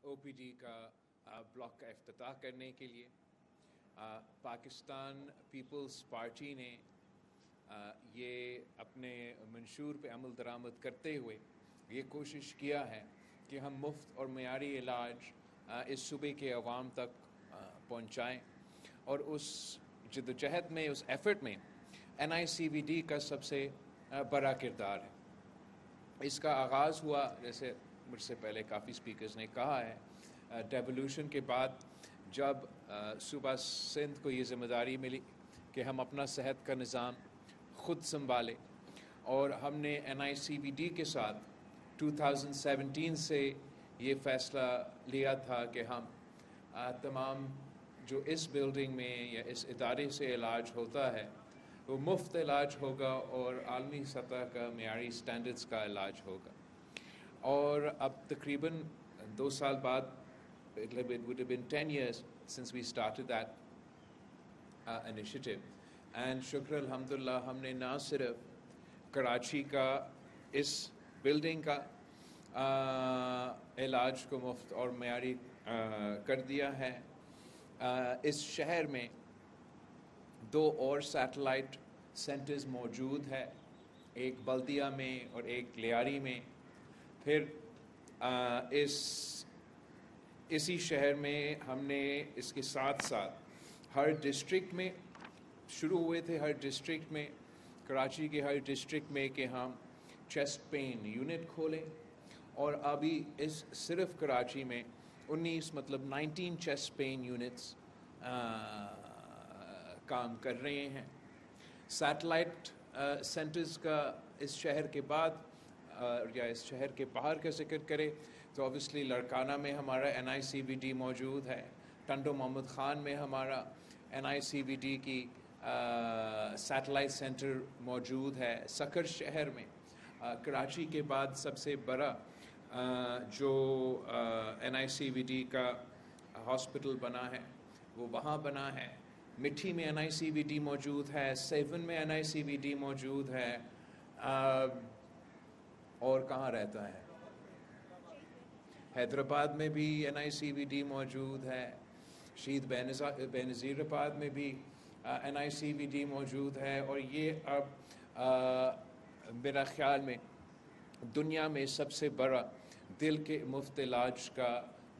او P D کا block کا افتتاح کرنے کے لیے پاکستان پیپلز پارٹی نے یہ اپنے منشور پہ عمل درآمد کرتے ہوئے یہ کوشش کیا ہے کہ ہم مفت اور معیاری علاج اس صوبے کے عوام تک پہنچائیں، اور اس جدوجہد میں، اس ایفرٹ میں NICVD کا سب سے بڑا کردار ہے۔ اس کا آغاز ہوا، جیسے مجھ سے پہلے کافی سپیکرز نے کہا ہے، ڈیولوشن کے بعد جب صوبہ سندھ کو یہ ذمہ داری ملی کہ ہم اپنا صحت کا نظام خود سنبھالیں، اور ہم نے NICVD کے ساتھ 2017 سے یہ فیصلہ لیا تھا کہ ہم تمام جو اس بلڈنگ میں یا اس ادارے سے علاج ہوتا ہے وہ مفت علاج ہوگا اور عالمی سطح کا معیاری سٹینڈرڈز کا علاج ہوگا۔ اور اب تقریباً 2 سال بعد، it would have been 10 years since we started that initiative, and شکر الحمدللہ ہم نے نہ صرف کراچی کا اس بلڈنگ کا علاج کو مفت اور معیاری کر دیا ہے، اس شہر میں 2 اور سیٹلائٹ سینٹرز موجود ہے، ایک بلدیہ میں اور ایک لیاری میں۔ پھر اسی شہر میں ہم نے اس کے ساتھ ساتھ ہر ڈسٹرکٹ میں شروع ہوئے تھے، ہر ڈسٹرکٹ میں، کراچی کے ہر ڈسٹرکٹ میں کہ ہم چیسٹ پین یونٹ کھولیں، اور ابھی اس صرف کراچی میں 19 چیسٹ پین یونٹس کام کر رہے ہیں۔ سیٹلائٹ سینٹرز کا اس شہر کے بعد یا اس شہر کے باہر کا ذکر کرے تو اوبیسلی لڑکانہ میں ہمارا NICVD موجود ہے، ٹنڈو محمد خان میں ہمارا NICVD کی سیٹلائٹ سینٹر موجود ہے، سکر شہر میں کراچی کے بعد سب سے بڑا جو NICVD کا ہاسپٹل بنا ہے وہ وہاں بنا ہے، مٹھی میں NICVD موجود ہے، سیون میں NICVD موجود ہے، اور کہاں رہتا ہے، حیدرآباد میں بھی NICVD موجود ہے، شہید بینظیر آباد میں بھی NICVD موجود ہے، اور یہ اب میرا خیال میں دنیا میں سب سے بڑا دل کے مفت علاج کا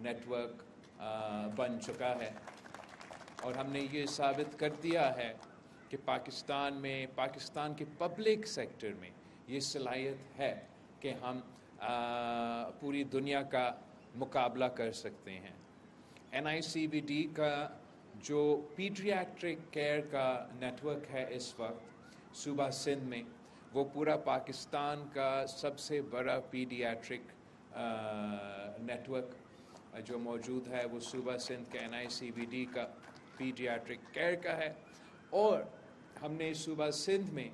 نیٹ ورک بن چکا ہے۔ اور ہم نے یہ ثابت کر دیا ہے کہ پاکستان کے پبلک سیکٹر میں یہ صلاحیت ہے کہ ہم پوری دنیا کا مقابلہ کر سکتے ہیں۔ NICVD کا جو پیڈیاٹرک کیئر کا نیٹ ورک ہے اس وقت صوبہ سندھ میں، وہ پورا پاکستان کا سب سے بڑا پیڈیاٹرک نیٹ ورک جو موجود ہے وہ صوبہ سندھ کے NICVD کا پیڈیاٹرک کیئر کا ہے۔ اور ہم نے صوبہ سندھ میں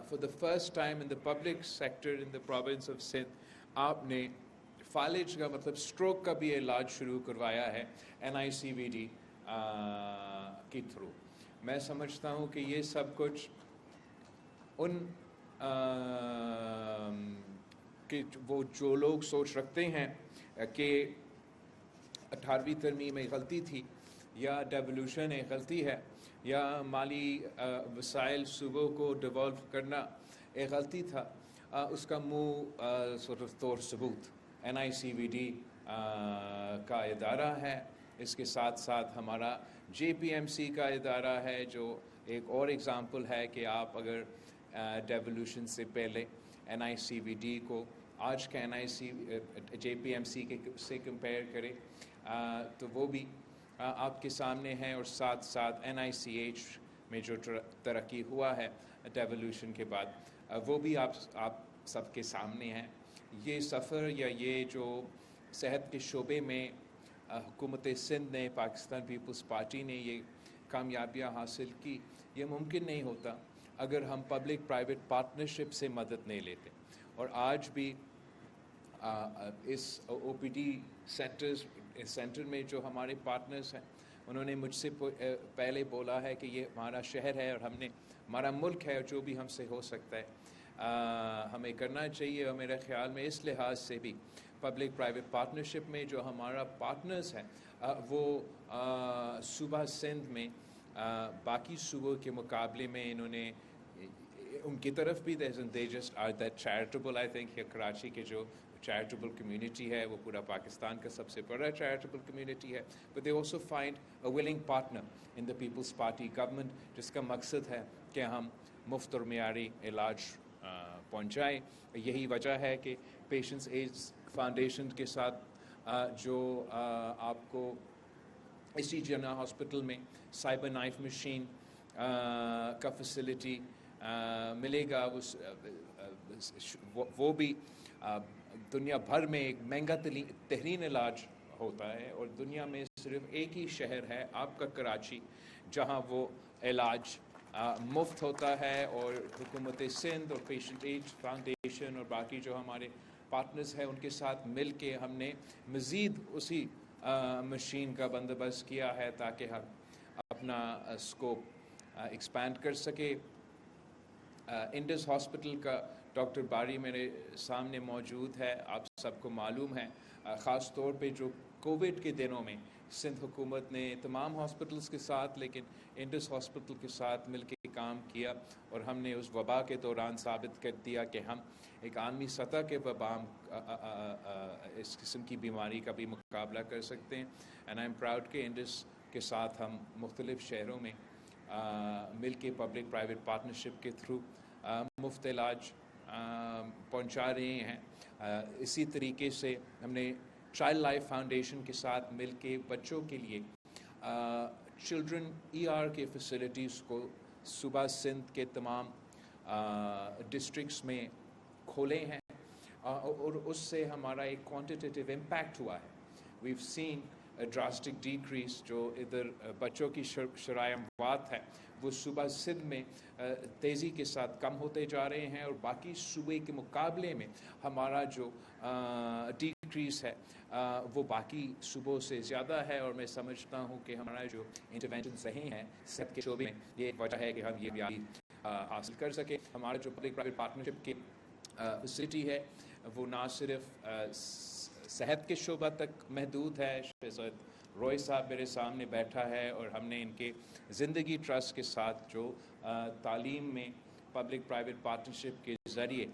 for the first time in the public sector in the province of Sindh آپ نے فالج کا مطلب سٹروک کا بھی علاج شروع کروایا ہے NICVD کے تھرو۔ میں سمجھتا ہوں کہ یہ سب کچھ ان کہ وہ جو لوگ سوچ رکھتے ہیں کہ 18ویں ترمیم میں غلطی تھی یا ڈیولوشن ایک غلطی ہے یا مالی وسائل صوبوں کو ڈیولپ کرنا ایک غلطی تھا، اس کا طور ثبوت NICVD کا ادارہ ہے۔ اس کے ساتھ ساتھ ہمارا JPMC کا ادارہ ہے جو ایک اور اگزامپل ہے کہ آپ اگر ڈیولوشن سے پہلے NICVD کو آج کا JPMC سے کمپیئر کرے تو وہ بھی آپ کے سامنے ہے، اور ساتھ ساتھ NICH میں جو ترقی ہوا ہے ڈیولوشن کے بعد وہ بھی آپ سب کے سامنے ہے۔ یہ سفر یا یہ جو صحت کے شعبے میں حکومت سندھ نے، پاکستان پیپلز پارٹی نے یہ کامیابیاں حاصل کی، یہ ممکن نہیں ہوتا اگر ہم پبلک پرائیویٹ پارٹنرشپ سے مدد نہیں لیتے۔ اور آج بھی اس OPD سینٹر میں جو ہمارے پارٹنرز ہیں انہوں نے مجھ سے پہلے بولا ہے کہ یہ ہمارا شہر ہے اور ہمارا ملک ہے، اور جو بھی ہم سے ہو سکتا ہے ہمیں کرنا چاہیے۔ اور میرے خیال میں اس لحاظ سے بھی پبلک پرائیویٹ پارٹنرشپ میں جو ہمارا پارٹنرز ہیں وہ صوبہ سندھ میں باقی صوبوں کے مقابلے میں انہوں نے ان کی طرف بھی they just are that charitable. I think Karachi کے جو چیریٹیبل کمیونٹی ہے وہ پورا پاکستان کا سب سے بڑا چیریٹیبل کمیونٹی ہے, but they also find a willing partner in the People's Party government جس کا مقصد ہے کہ ہم مفت اور معیاری علاج پہنچائیں. یہی وجہ ہے کہ پیشنٹس ایڈز فاؤنڈیشن کے ساتھ جو آپ کو اسی جنا ہاسپٹل میں سائبر نائف مشین کا فیسلٹی ملے گا. وہ بھی دنیا بھر میں ایک مہنگا ترین علاج ہوتا ہے, اور دنیا میں صرف ایک ہی شہر ہے آپ کا کراچی جہاں وہ علاج مفت ہوتا ہے. اور حکومت سندھ اور پیشنٹ ایڈ فاؤنڈیشن اور باقی جو ہمارے پارٹنرز ہیں ان کے ساتھ مل کے ہم نے مزید اسی مشین کا بندوبست کیا ہے تاکہ ہم اپنا اسکوپ ایکسپینڈ کر سکے. انڈس ہاسپٹل کا ڈاکٹر باری میرے سامنے موجود ہے. آپ سب کو معلوم ہے خاص طور پہ جو کووڈ کے دنوں میں سندھ حکومت نے تمام ہاسپٹلز کے ساتھ لیکن انڈس ہاسپٹل کے ساتھ مل کے کام کیا, اور ہم نے اس وبا کے دوران ثابت کر دیا کہ ہم ایک عالمی سطح کے وبا اس قسم کی بیماری کا بھی مقابلہ کر سکتے ہیں. اینڈ آئی ایم پراؤڈ کہ انڈس کے ساتھ ہم مختلف شہروں میں مل کے پبلک پرائیویٹ پارٹنرشپ کے تھرو مفت علاج پہنچا رہے ہیں. اسی طریقے سے ہم نے چائلڈ لائف فاؤنڈیشن کے ساتھ مل کے بچوں کے لیے چلڈرن کے فیسلٹیز کو صوبہ سندھ کے تمام ڈسٹرکٹس میں کھولے ہیں, اور اس سے ہمارا ایک کوانٹیٹیو امپیکٹ ہوا ہے. ویو سین ڈراسٹک ڈیکریز جو ادھر بچوں کی شرائع اموات ہے وہ صوبہ سندھ میں تیزی کے ساتھ کم ہوتے جا رہے ہیں, اور باقی صوبے کے مقابلے میں ہمارا جو ڈیکریز ہے وہ باقی صوبوں سے زیادہ ہے. اور میں سمجھتا ہوں کہ ہمارا جو انٹرونشنز رہے ہیں صحت کے شعبے میں یہ وجہ ہے کہ ہم یہ بھی حاصل کر سکیں. ہمارا جو پبلک پرائیویٹ پارٹنرشپ کی فیسلٹی ہے وہ نہ صرف صحت کے شعبہ تک محدود ہے. شہزاد روئے صاحب میرے سامنے بیٹھا ہے, اور ہم نے ان کے زندگی ٹرسٹ کے ساتھ جو تعلیم میں پبلک پرائیویٹ پارٹنرشپ کے ذریعے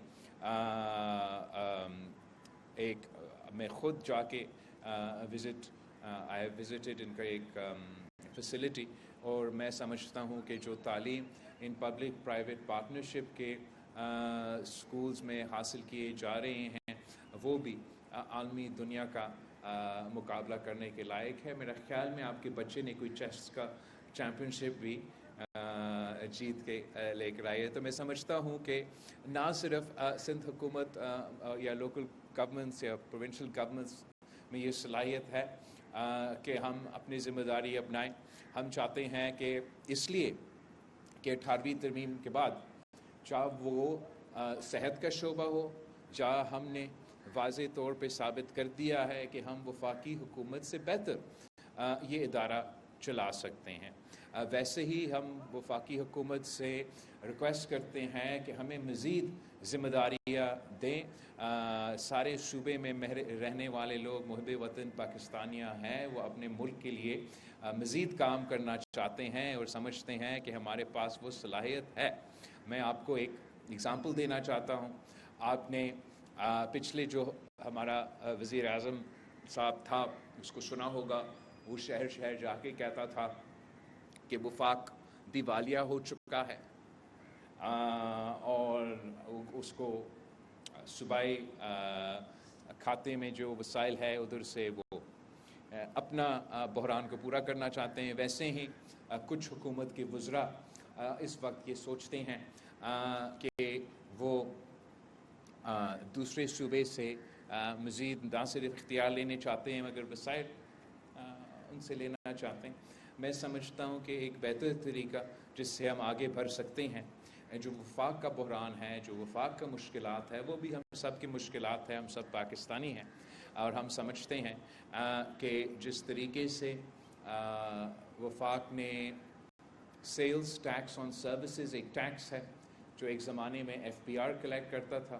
ایک میں خود جا کے آئی وزٹڈ ان کا ایک فیسلٹی, اور میں سمجھتا ہوں کہ جو تعلیم ان پبلک پرائیویٹ پارٹنرشپ کے اسکولز میں حاصل کیے جا رہے ہیں وہ بھی عالمی دنیا کا مقابلہ کرنے کے لائق ہے. میرا خیال میں آپ کے بچے نے کوئی چیس کا چیمپئن شپ بھی جیت کے لے کر آئی ہے. تو میں سمجھتا ہوں کہ نہ صرف سندھ حکومت یا لوکل گورنمنٹس یا پروونشل گورنمنٹس میں یہ صلاحیت ہے کہ ہم اپنی ذمہ داری اپنائیں. ہم چاہتے ہیں کہ اس لیے کہ 18ویں ترمیم کے بعد چاہے وہ صحت کا شعبہ ہو, جہاں ہم نے واضح طور پہ ثابت کر دیا ہے کہ ہم وفاقی حکومت سے بہتر یہ ادارہ چلا سکتے ہیں, ویسے ہی ہم وفاقی حکومت سے ریکویسٹ کرتے ہیں کہ ہمیں مزید ذمہ داریاں دیں. سارے صوبے میں رہنے والے لوگ محب وطن پاکستانیاں ہیں, وہ اپنے ملک کے لیے مزید کام کرنا چاہتے ہیں اور سمجھتے ہیں کہ ہمارے پاس وہ صلاحیت ہے. میں آپ کو ایک اگزامپل دینا چاہتا ہوں. آپ نے پچھلے جو ہمارا وزیر اعظم صاحب تھا اس کو سنا ہوگا, وہ شہر شہر جا کے کہتا تھا کہ وفاق دیوالیہ ہو چکا ہے, اور اس کو صوبائی کھاتے میں جو وسائل ہے ادھر سے وہ اپنا بحران کو پورا کرنا چاہتے ہیں. ویسے ہی کچھ حکومت کے وزراء اس وقت یہ سوچتے ہیں کہ وہ دوسرے صوبے سے مزید نہ صرف اختیار لینے چاہتے ہیں مگر وسائل ان سے لینا چاہتے ہیں. میں سمجھتا ہوں کہ ایک بہتر طریقہ جس سے ہم آگے بڑھ سکتے ہیں, جو وفاق کا بحران ہے, جو وفاق کا مشکلات ہے, وہ بھی ہم سب کی مشکلات ہیں, ہم سب پاکستانی ہیں, اور ہم سمجھتے ہیں کہ جس طریقے سے وفاق نے سیلز ٹیکس آن سروسز ایک ٹیکس ہے جو ایک زمانے میں FPR کلیکٹ کرتا تھا,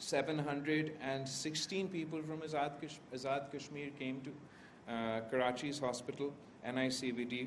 716 people from Azad Kashmir came to Karachi's hospital NICVD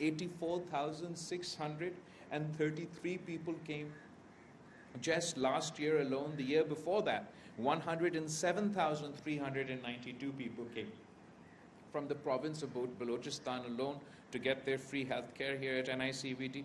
84,633 people came just last year alone. The year before that 107,392 people came from the province of Balochistan alone to get their free health care here at NICVD.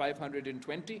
520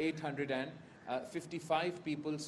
855 people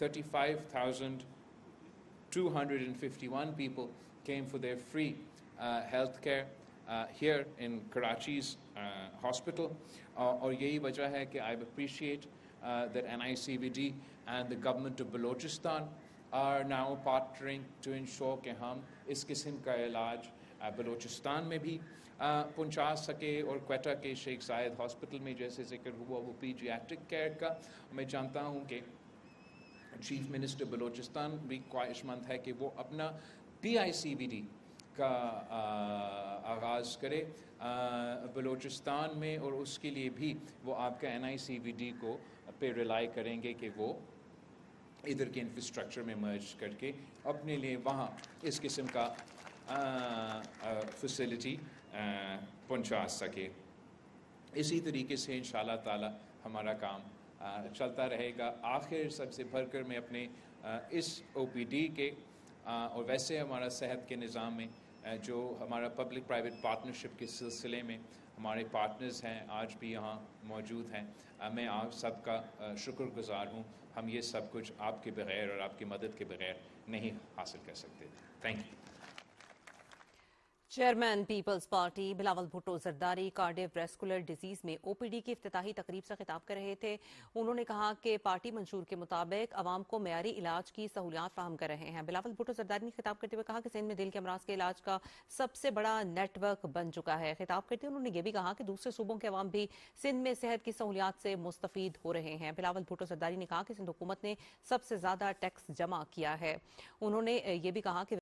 35,251 people came for their free health care here in Karachi's hospital. اور یہی وجہ ہے کہ I appreciate that NICVD and the government of Balochistan are now partnering to ensure کہ ہم اس قسم کا علاج بلوچستان میں بھی پہنچا سکے. اور کوئٹہ کے شیخ زاید ہاسپٹل میں جیسے ذکر ہوا وہ پیڈیاٹرک کیئر کا. میں جانتا ہوں کہ چیف منسٹر بلوچستان بھی خواہش مند ہے کہ وہ اپنا PICVD کا آغاز کرے بلوچستان میں, اور اس کے لیے بھی وہ آپ کا NICVD کو پہ ریلائی کریں گے کہ وہ ادھر کے انفراسٹرکچر میں مرج کر کے اپنے لیے وہاں اس قسم کا فیسلٹی پہنچا سکے. اسی طریقے سے انشاءاللہ تعالی ہمارا کام چلتا رہے گا. آخر سب سے بڑھ کر میں اپنے اس OPD کے اور ویسے ہمارا صحت کے نظام میں جو ہمارا پبلک پرائیویٹ پارٹنرشپ کے سلسلے میں ہمارے پارٹنرز ہیں آج بھی یہاں موجود ہیں, میں آپ سب کا شکر گزار ہوں. ہم یہ سب کچھ آپ کے بغیر اور آپ کی مدد کے بغیر نہیں حاصل کر سکتے. Thank you. Chairman people's party Bilawal Bhutto Zardari cardiovascular disease میں OPD کی افتتاحی تقریب سے خطاب کر رہے تھے. انہوں نے کہا کہ پارٹی منشور کے مطابق عوام کو معیاری علاج کی سہولیات فراہم کر رہے ہیں. بلاول بھٹو زرداری نے خطاب کرتے ہوئے کہا کہ سندھ میں دل کے امراض کے علاج کا سب سے بڑا نیٹ ورک بن چکا ہے. خطاب کرتے ہوئے انہوں نے یہ بھی کہا کہ دوسرے صوبوں کے عوام بھی سندھ میں صحت کی سہولیات سے مستفید ہو رہے ہیں. بلاول بھٹو زرداری نے کہا کہ سندھ حکومت نے سب سے زیادہ ٹیکس جمع کیا ہے. انہوں نے یہ بھی کہا کہ